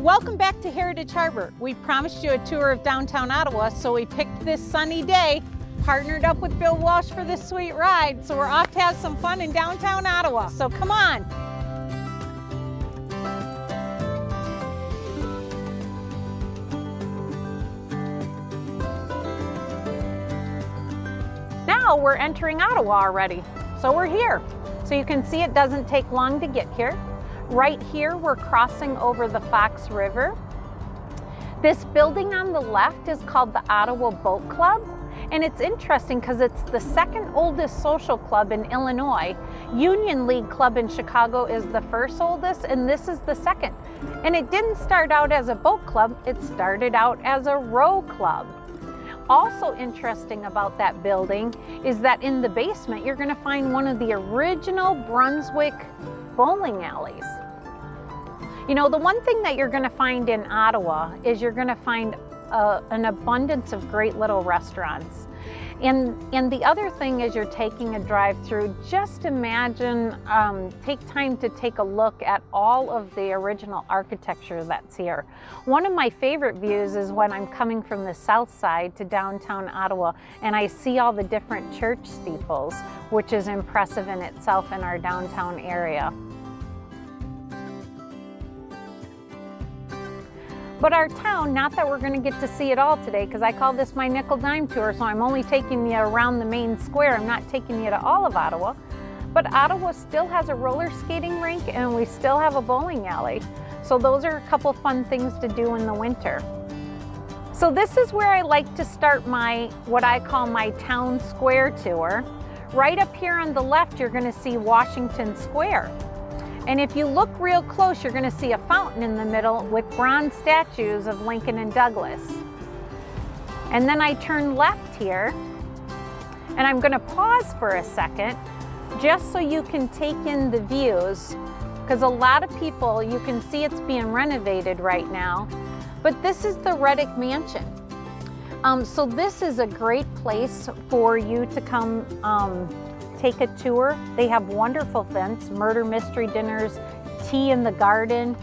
Welcome back to Heritage Harbor. We promised you a tour of downtown Ottawa, so we picked this sunny day, partnered up with Bill Walsh for this sweet ride, so we're off to have some fun in downtown Ottawa. So come on. Now we're entering Ottawa already, so we're here. So you can see it doesn't take long to get here. Right here, we're crossing over the Fox River. This building on the left is called the Ottawa Boat Club. And it's interesting because it's the second oldest social club in Illinois. Union League Club in Chicago is the first oldest, and this is the second. And it didn't start out as a boat club, it started out as a row club. Also interesting about that building is that in the basement, you're gonna find one of the original Brunswick bowling alleys. You know, the one thing that you're going to find in Ottawa is you're going to find an abundance of great little restaurants. And the other thing is you're taking a drive through, just imagine, take time to take a look at all of the original architecture that's here. One of my favorite views is when I'm coming from the south side to downtown Ottawa and I see all the different church steeples, which is impressive in itself in our downtown area. But our town, not that we're going to get to see it all today, because I call this my nickel dime tour, so I'm only taking you around the main square. I'm not taking you to all of Ottawa. But Ottawa still has a roller skating rink and we still have a bowling alley. So those are a couple fun things to do in the winter. So this is where I like to start what I call my town square tour. Right up here on the left, you're going to see Washington Square. And if you look real close, you're going to see a fountain in the middle with bronze statues of Lincoln and Douglas. And then I turn left here, and I'm going to pause for a second just so you can take in the views, because a lot of people, you can see it's being renovated right now, but this is the Reddick Mansion. So this is a great place for you to come take a tour. They have wonderful events, murder mystery dinners, tea in the garden.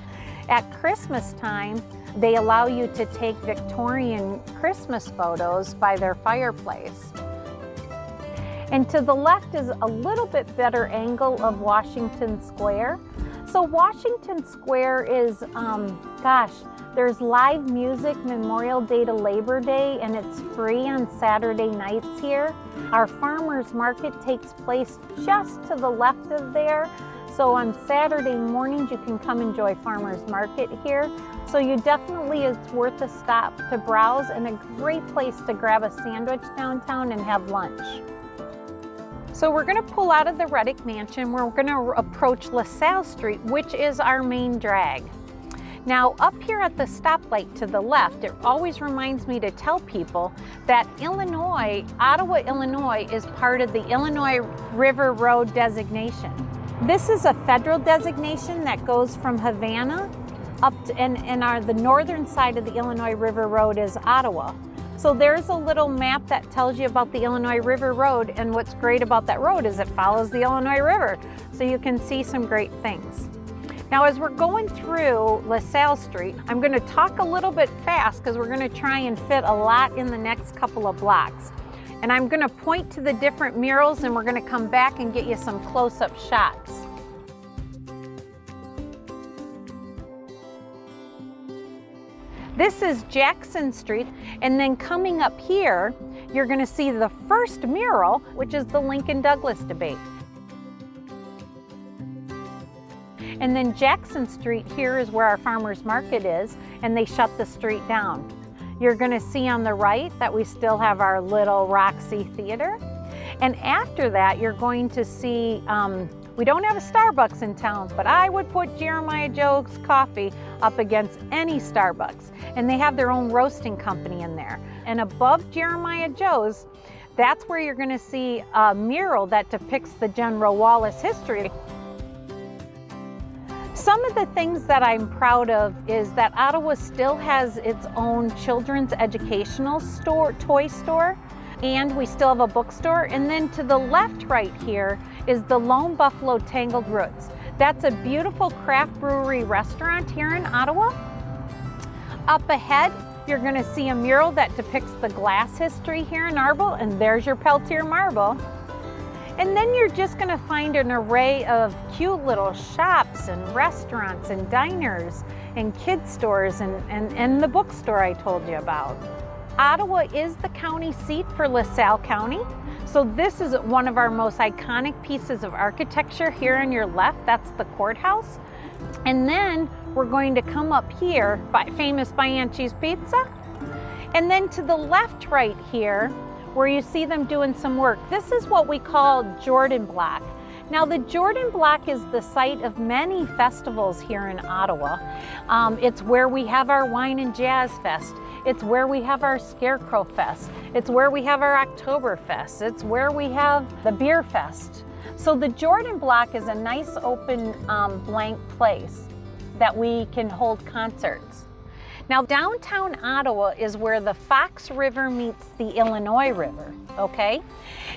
At Christmas time, they allow you to take Victorian Christmas photos by their fireplace. And to the left is a little bit better angle of Washington Square. So Washington Square is, there's live music Memorial Day to Labor Day, and it's free on Saturday nights here. Our farmers market takes place just to the left of there. So on Saturday mornings, you can come enjoy farmers market here. So you definitely, it's worth a stop to browse and a great place to grab a sandwich downtown and have lunch. So we're going to pull out of the Reddick Mansion. We're going to approach LaSalle Street, which is our main drag. Now up here at the stoplight to the left, it always reminds me to tell people that Ottawa, Illinois is part of the Illinois River Road designation. This is a federal designation that goes from Havana up to, the northern side of the Illinois River Road is Ottawa. So there's a little map that tells you about the Illinois River Road, and what's great about that road is it follows the Illinois River, so you can see some great things. Now as we're going through LaSalle Street, I'm going to talk a little bit fast because we're going to try and fit a lot in the next couple of blocks. And I'm going to point to the different murals and we're going to come back and get you some close-up shots. This is Jackson Street, and then coming up here, you're going to see the first mural, which is the Lincoln-Douglas debate. And then Jackson Street here is where our farmers market is, and they shut the street down. You're going to see on the right that we still have our little Roxy Theater. And after that, you're going to see, we don't have a Starbucks in town, but I would put Jeremiah Joe's Coffee up against any Starbucks. And they have their own roasting company in there. And above Jeremiah Joe's, that's where you're going to see a mural that depicts the General Wallace history. Some of the things that I'm proud of is that Ottawa still has its own children's educational store, toy store, and we still have a bookstore. And then to the left right here is the Lone Buffalo Tangled Roots. That's a beautiful craft brewery restaurant here in Ottawa. Up ahead, you're going to see a mural that depicts the glass history here in Arbel, and there's your Peltier marble. And then you're just going to find an array of cute little shops and restaurants and diners and kids stores and the bookstore I told you about. Ottawa is the county seat for LaSalle County. So this is one of our most iconic pieces of architecture here on your left. That's the courthouse. And then we're going to come up here, famous by Auntie's Pizza. And then to the left right here, where you see them doing some work, this is what we call Jordan Block. Now the Jordan Block is the site of many festivals here in Ottawa. It's where we have our Wine and Jazz Fest. It's where we have our Scarecrow Fest. It's where we have our Oktoberfest. It's where we have the Beer Fest. So the Jordan Block is a nice open blank place that we can hold concerts. Now downtown Ottawa is where the Fox River meets the Illinois River, okay?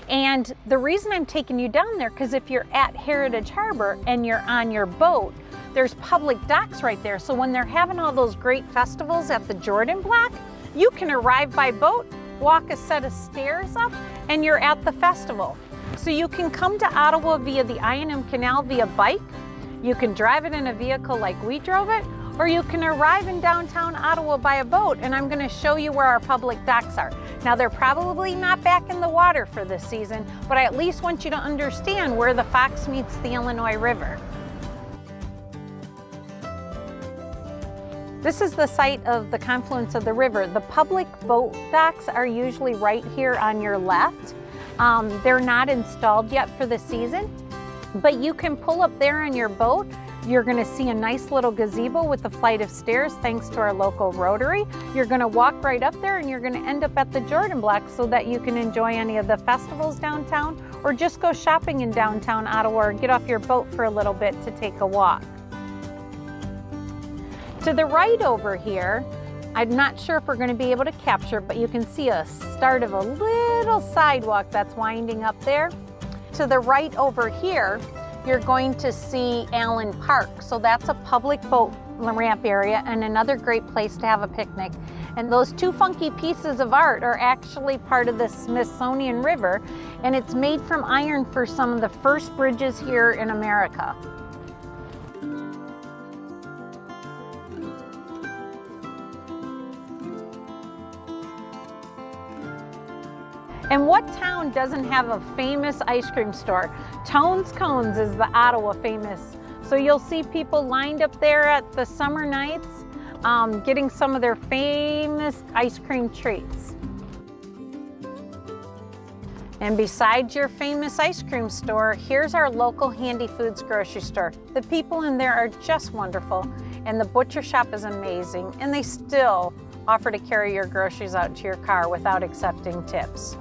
And the reason I'm taking you down there, because if you're at Heritage Harbor and you're on your boat, there's public docks right there. So when they're having all those great festivals at the Jordan Block, you can arrive by boat, walk a set of stairs up, and you're at the festival. So you can come to Ottawa via the I&M Canal via bike, you can drive it in a vehicle like we drove it, or you can arrive in downtown Ottawa by a boat, and I'm going to show you where our public docks are. Now they're probably not back in the water for this season, but I at least want you to understand where the Fox meets the Illinois River. This is the site of the confluence of the river. The public boat docks are usually right here on your left. They're not installed yet for the season, but you can pull up there on your boat. You're going to see a nice little gazebo with a flight of stairs thanks to our local Rotary. You're going to walk right up there and you're going to end up at the Jordan Block so that you can enjoy any of the festivals downtown, or just go shopping in downtown Ottawa, or get off your boat for a little bit to take a walk. To the right over here, I'm not sure if we're going to be able to capture, but you can see a start of a little sidewalk that's winding up there. To the right over here, you're going to see Allen Park. So that's a public boat ramp area and another great place to have a picnic. And those two funky pieces of art are actually part of the Smithsonian River, and it's made from iron for some of the first bridges here in America. And what town doesn't have a famous ice cream store? Tone's Cones is the Ottawa famous. So you'll see people lined up there at the summer nights getting some of their famous ice cream treats. And besides your famous ice cream store, here's our local Handy Foods grocery store. The people in there are just wonderful, and the butcher shop is amazing, and they still offer to carry your groceries out to your car without accepting tips.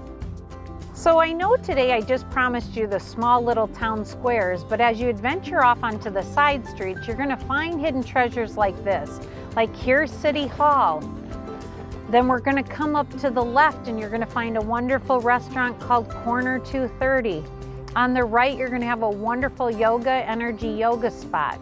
So I know today I just promised you the small little town squares, but as you adventure off onto the side streets, you're going to find hidden treasures like this. Like here's City Hall. Then we're going to come up to the left and you're going to find a wonderful restaurant called Corner 230. On the right, you're going to have a wonderful energy yoga spot.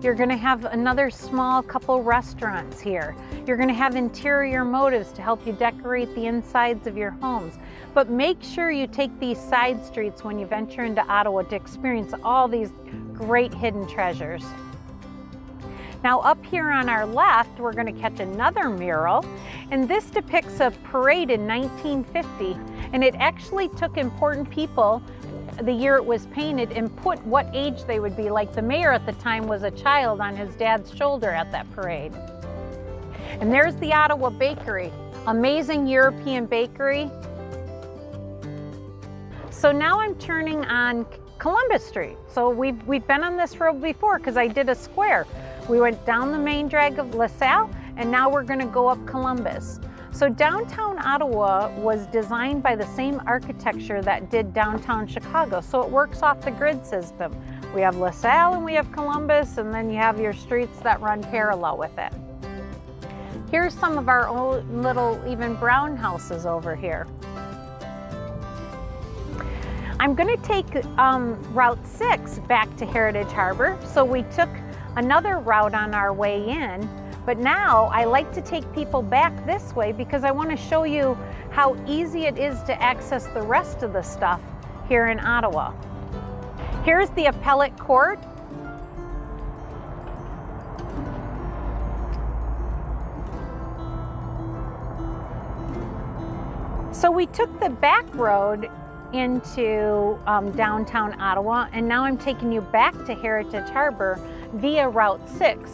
You're going to have another small couple restaurants here. You're going to have interior motives to help you decorate the insides of your homes. But make sure you take these side streets when you venture into Ottawa to experience all these great hidden treasures. Now up here on our left, we're going to catch another mural, and this depicts a parade in 1950, and it actually took important people the year it was painted and put what age they would be. Like the mayor at the time was a child on his dad's shoulder at that parade. And there's the Ottawa Bakery, amazing European bakery. So now I'm turning on Columbus Street. So we've been on this road before because I did a square. We went down the main drag of LaSalle, and now we're going to go up Columbus. So downtown Ottawa was designed by the same architecture that did downtown Chicago, so it works off the grid system. We have LaSalle and we have Columbus, and then you have your streets that run parallel with it. Here's some of our old little even brown houses over here. I'm going to take Route 6 back to Heritage Harbor. So we took another route on our way in, But now I like to take people back this way because I want to show you how easy it is to access the rest of the stuff here in Ottawa. Here's the appellate court. So we took the back road into downtown Ottawa, and now I'm taking you back to Heritage Harbor via Route 6.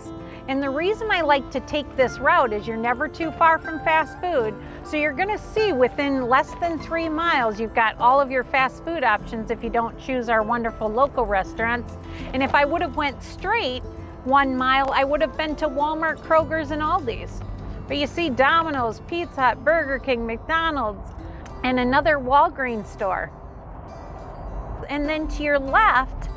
And the reason I like to take this route is you're never too far from fast food. So you're gonna see within less than 3 miles, you've got all of your fast food options if you don't choose our wonderful local restaurants. And if I would have went straight 1 mile, I would have been to Walmart, Kroger's, and Aldi's. But you see Domino's, Pizza Hut, Burger King, McDonald's, and another Walgreens store. And then to your left,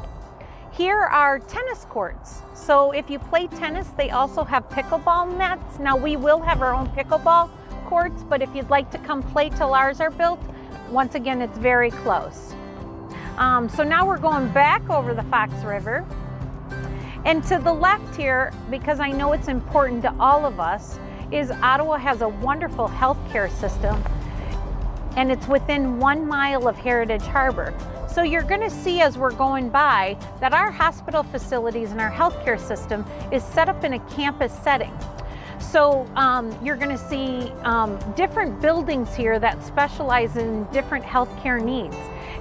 here are tennis courts. So if you play tennis, they also have pickleball nets. Now we will have our own pickleball courts, but if you'd like to come play till ours are built, once again, it's very close. So now we're going back over the Fox River. And to the left here, because I know it's important to all of us, is Ottawa has a wonderful healthcare system, and it's within 1 mile of Heritage Harbor. So you're going to see as we're going by that our hospital facilities and our healthcare system is set up in a campus setting. So you're going to see different buildings here that specialize in different healthcare needs.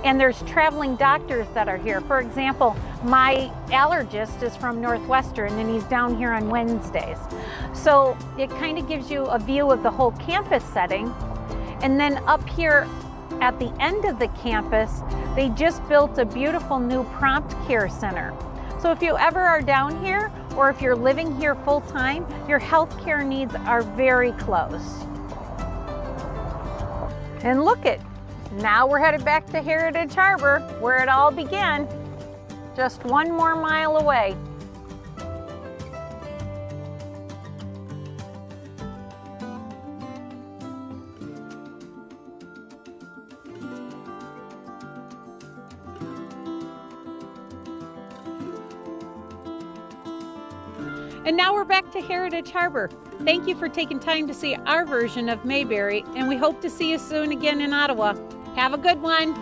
And there's traveling doctors that are here. For example, my allergist is from Northwestern and he's down here on Wednesdays. So it kind of gives you a view of the whole campus setting. And then up here at the end of the campus, they just built a beautiful new prompt care center. So if you ever are down here, or if you're living here full time, your healthcare needs are very close. And look it, now we're headed back to Heritage Harbor, where it all began, just 1 more mile away. And now we're back to Heritage Harbor. Thank you for taking time to see our version of Mayberry, and we hope to see you soon again in Ottawa. Have a good one.